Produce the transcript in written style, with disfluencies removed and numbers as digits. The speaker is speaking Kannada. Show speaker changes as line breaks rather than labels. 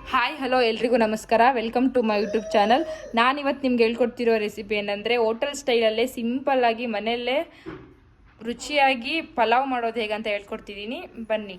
ಹಾಯ್ ಹಲೋ ಎಲ್ರಿಗೂ ನಮಸ್ಕಾರ. Welcome to my YouTube channel. ನಾನಿವತ್ತು ನಿಮ್ಗೆ ಹೇಳ್ಕೊಡ್ತಿರೋ ರೆಸಿಪಿ ಏನಂದರೆ ಹೋಟೆಲ್ ಸ್ಟೈಲಲ್ಲೇ ಸಿಂಪಲ್ಲಾಗಿ ಮನೆಯಲ್ಲೇ ರುಚಿಯಾಗಿ ಪಲಾವ್ ಮಾಡೋದು ಹೇಗಂತ ಹೇಳ್ಕೊಡ್ತಿದ್ದೀನಿ, ಬನ್ನಿ.